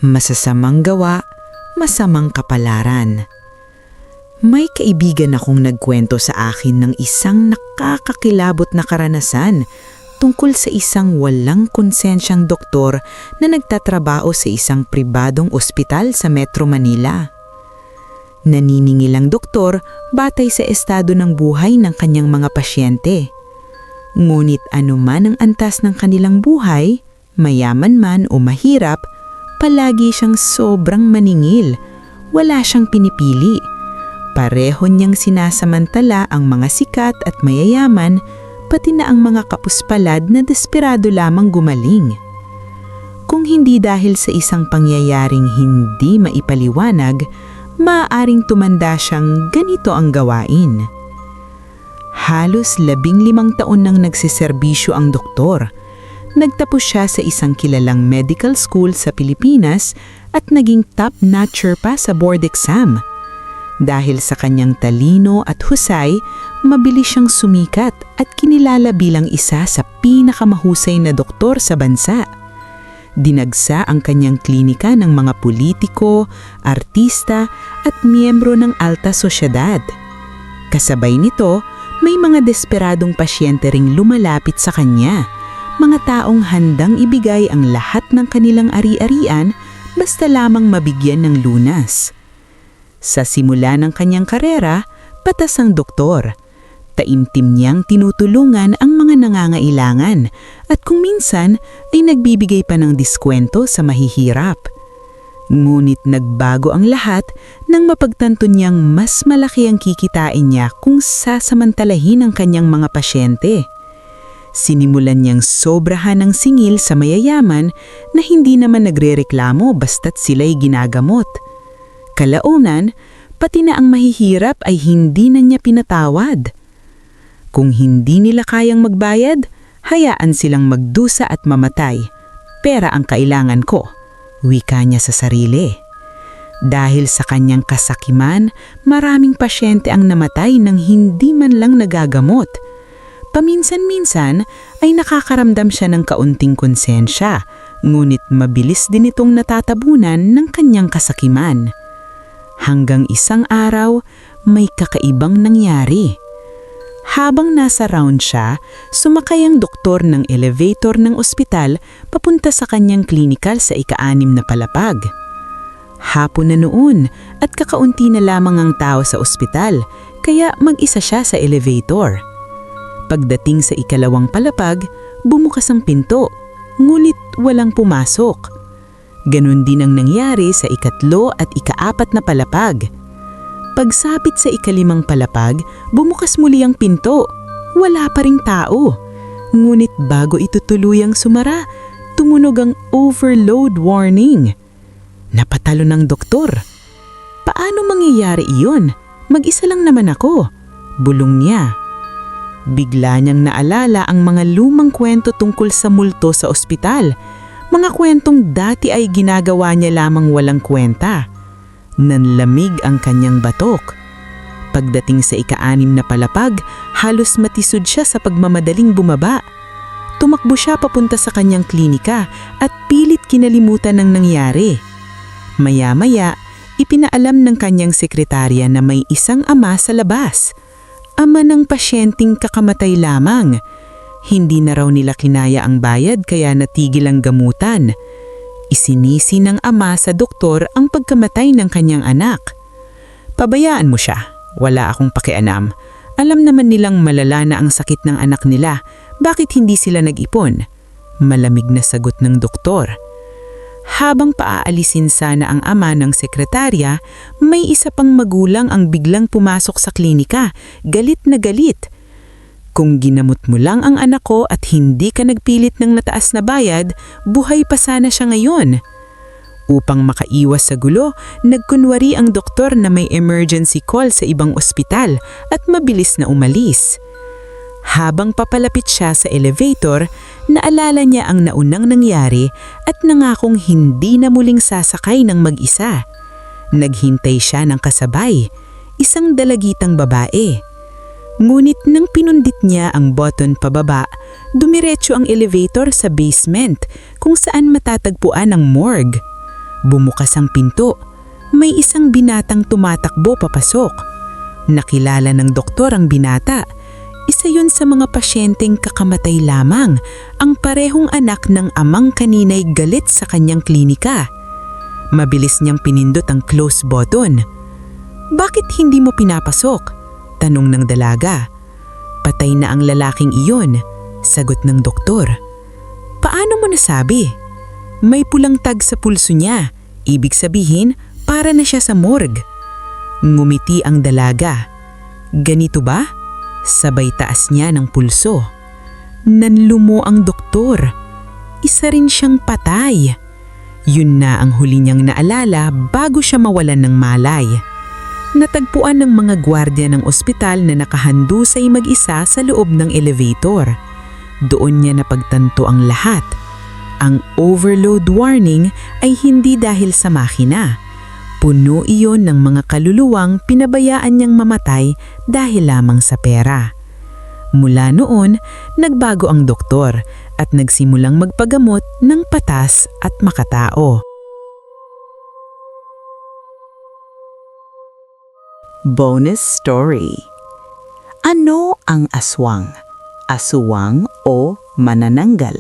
Masasamang gawa, masamang kapalaran. May kaibigan akong nagkwento sa akin ng isang nakakakilabot na karanasan tungkol sa isang walang konsensyang doktor na nagtatrabaho sa isang pribadong ospital sa Metro Manila. Naniningil ang doktor batay sa estado ng buhay ng kanyang mga pasyente. Ngunit anuman ang antas ng kanilang buhay, mayaman man o mahirap, palagi siyang sobrang maningil. Wala siyang pinipili. Pareho niyang sinasamantala ang mga sikat at mayayaman, pati na ang mga kapuspalad na desperado lamang gumaling. Kung hindi dahil sa isang pangyayaring hindi maipaliwanag, maaaring tumanda siyang ganito ang gawain. Halos 15 taon nang nagsiserbisyo ang doktor. Nagtapos siya sa isang kilalang medical school sa Pilipinas at naging top-notcher pa sa board exam. Dahil sa kanyang talino at husay, mabilis siyang sumikat at kinilala bilang isa sa pinakamahusay na doktor sa bansa. Dinagsa ang kanyang klinika ng mga politiko, artista at miyembro ng alta sosyedad. Kasabay nito, may mga desperadong pasyente ring lumalapit sa kanya. Mga taong handang ibigay ang lahat ng kanilang ari-arian basta lamang mabigyan ng lunas. Sa simula ng kanyang karera, patas ang doktor. Taimtim niyang tinutulungan ang mga nangangailangan at kung minsan ay nagbibigay pa ng diskwento sa mahihirap. Ngunit nagbago ang lahat nang mapagtanto niyang mas malaki ang kikitain niya kung sasamantalahin ang kanyang mga pasyente. Sinimulan niyang sobrahan ng singil sa mayayaman na hindi naman nagrereklamo basta't sila'y ginagamot. Kalaunan, pati na ang mahihirap ay hindi na niya pinatawad. Kung hindi nila kayang magbayad, hayaan silang magdusa at mamatay. Pera ang kailangan ko, wika niya sa sarili. Dahil sa kanyang kasakiman, maraming pasyente ang namatay nang hindi man lang nagagamot. Paminsan-minsan ay nakakaramdam siya ng kaunting konsensya, ngunit mabilis din itong natatabunan ng kanyang kasakiman. Hanggang isang araw, may kakaibang nangyari. Habang nasa round siya, sumakay ang doktor ng elevator ng ospital papunta sa kanyang klinikal sa ika-6 na palapag. Hapon na noon at kakaunti na lamang ang tao sa ospital, kaya mag-isa siya sa elevator. Pagdating sa ika-2 palapag, bumukas ang pinto, ngunit walang pumasok. Ganon din ang nangyari sa ika-3 at ika-4 na palapag. Pagsapit sa ika-5 palapag, bumukas muli ang pinto. Wala pa ring tao. Ngunit bago ito tuluyang sumara, tumunog ang overload warning. Napatalo ng doktor. Paano mangyayari iyon? Mag-isa lang naman ako. Bulong niya. Bigla niyang naalala ang mga lumang kwento tungkol sa multo sa ospital. Mga kwentong dati ay ginagawa niya lamang walang kwenta. Nanlamig ang kanyang batok. Pagdating sa ika-6 na palapag, halos matisod siya sa pagmamadaling bumaba. Tumakbo siya papunta sa kanyang klinika at pilit kinalimutan ng nangyari. Maya-maya, ipinaalam ng kanyang sekretarya na may isang ama sa labas. Ama ng pasyenteng kakamatay lamang. Hindi na raw nila kinaya ang bayad kaya natigil ang gamutan. Isinisi ng ama sa doktor ang pagkamatay ng kanyang anak. Pabayaan mo siya, wala akong pakialam. Alam naman nilang malala na ang sakit ng anak nila, bakit hindi sila nag-ipon? Malamig na sagot ng doktor. Habang paaalisin sana ang ama ng sekretarya, may isa pang magulang ang biglang pumasok sa klinika, galit na galit. Kung ginamot mo lang ang anak ko at hindi ka nagpilit ng mataas na bayad, buhay pa sana siya ngayon. Upang makaiwas sa gulo, nagkunwari ang doktor na may emergency call sa ibang ospital at mabilis na umalis. Habang papalapit siya sa elevator, naalala niya ang naunang nangyari at nangakong hindi na muling sasakay ng mag-isa. Naghintay siya ng kasabay, isang dalagitang babae. Ngunit nang pinundit niya ang button pababa, dumiretso ang elevator sa basement kung saan matatagpuan ang morgue. Bumukas ang pinto. May isang binatang tumatakbo papasok. Nakilala ng doktor ang binata. Isa yun sa mga pasyenteng kakamatay lamang, ang parehong anak ng amang kanina'y galit sa kanyang klinika. Mabilis niyang pinindot ang close button. "Bakit hindi mo pinapasok?" tanong ng dalaga. "Patay na ang lalaking iyon," sagot ng doktor. "Paano mo nasabi?" "May pulang tag sa pulso niya. Ibig sabihin, para na siya sa morgue." Ngumiti ang dalaga. "Ganito ba?" Sabay taas niya ng pulso. Nanlumo ang doktor. Isa rin siyang patay. Yun na ang huli niyang naalala bago siya mawalan ng malay. Natagpuan ng mga gwardiya ng ospital na nakahandusay mag-isa sa loob ng elevator. Doon niya napagtanto ang lahat. Ang overload warning ay hindi dahil sa makina. Puno iyon ng mga kaluluwang pinabayaan niyang mamatay dahil lamang sa pera. Mula noon, nagbago ang doktor at nagsimulang magpagamot ng patas at makatao. Bonus story. Ano ang aswang? Aswang o manananggal?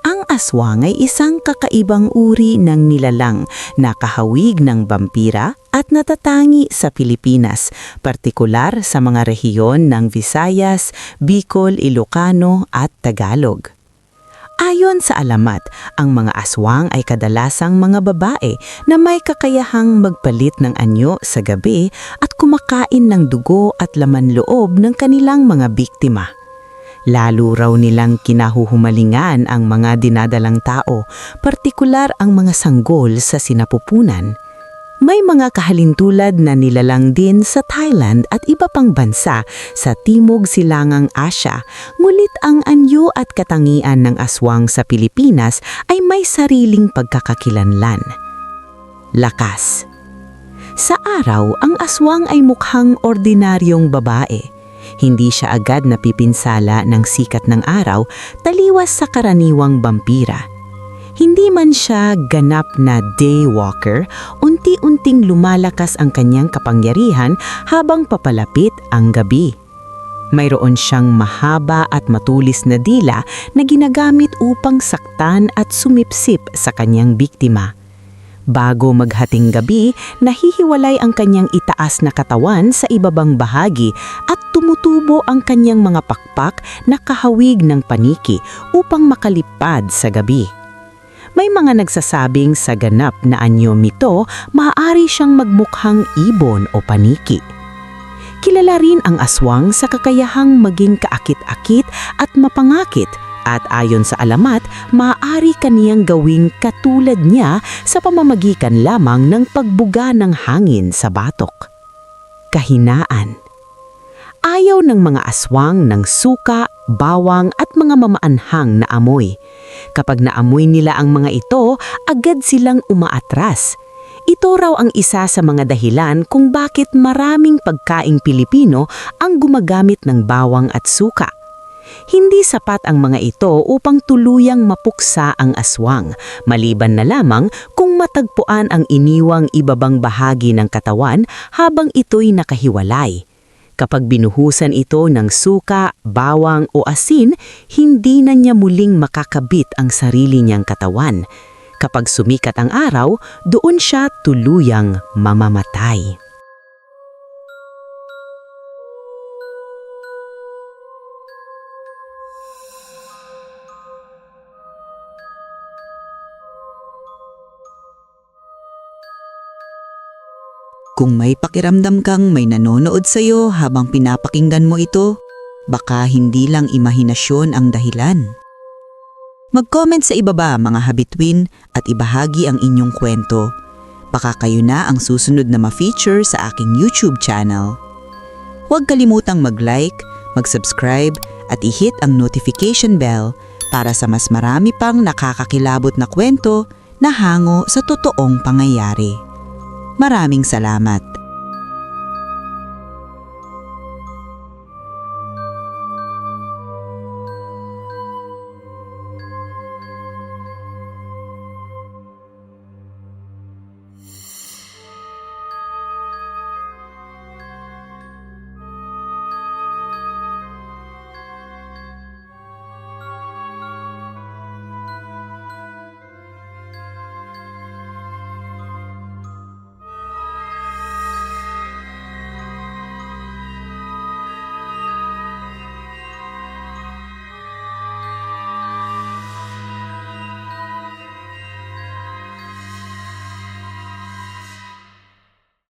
Ang aswang ay isang kakaibang uri ng nilalang na kahawig ng vampira at natatangi sa Pilipinas, partikular sa mga rehiyon ng Visayas, Bicol, Ilocano at Tagalog. Ayon sa alamat, ang mga aswang ay kadalasang mga babae na may kakayahang magpalit ng anyo sa gabi at kumakain ng dugo at laman loob ng kanilang mga biktima. Lalo raw nilang kinahuhumalingan ang mga dinadalang tao, partikular ang mga sanggol sa sinapupunan. May mga kahalintulad na nilalang din sa Thailand at iba pang bansa sa Timog Silangang Asya, ngulit ang anyo at katangian ng aswang sa Pilipinas ay may sariling pagkakakilanlan. Lakas. Sa araw, ang aswang ay mukhang ordinaryong babae. Hindi siya agad napipinsala ng sikat ng araw, taliwas sa karaniwang vampira. Hindi man siya ganap na daywalker, unti-unting lumalakas ang kanyang kapangyarihan habang papalapit ang gabi. Mayroon siyang mahaba at matulis na dila na ginagamit upang saktan at sumipsip sa kanyang biktima. Bago maghating gabi, nahihiwalay ang kanyang itaas na katawan sa ibabang bahagi at tumutubo ang kanyang mga pakpak na kahawig ng paniki upang makalipad sa gabi. May mga nagsasabing sa ganap na anyo mito, maaari siyang magmukhang ibon o paniki. Kilala rin ang aswang sa kakayahang maging kaakit-akit at mapangakit, at ayon sa alamat, maaari kaniyang gawing katulad niya sa pamamagitan lamang ng pagbuga ng hangin sa batok. Kahinaan. Ayaw ng mga aswang ng suka, bawang at mga mamaanhang na amoy. Kapag naamoy nila ang mga ito, agad silang umaatras. Ito raw ang isa sa mga dahilan kung bakit maraming pagkaing Pilipino ang gumagamit ng bawang at suka. Hindi sapat ang mga ito upang tuluyang mapuksa ang aswang, maliban na lamang kung matagpuan ang iniwang ibabang bahagi ng katawan habang ito'y nakahiwalay. Kapag binuhusan ito ng suka, bawang o asin, hindi na niya muling makakabit ang sarili niyang katawan. Kapag sumikat ang araw, doon siya tuluyang mamamatay. Kung may pakiramdam kang may nanonood sa'yo habang pinapakinggan mo ito, baka hindi lang imahinasyon ang dahilan. Mag-comment sa ibaba mga habitwin at ibahagi ang inyong kwento. Baka kayo na ang susunod na ma-feature sa aking YouTube channel. Huwag kalimutang mag-like, mag-subscribe at i-hit ang notification bell para sa mas marami pang nakakakilabot na kwento na hango sa totoong pangyayari. Maraming salamat.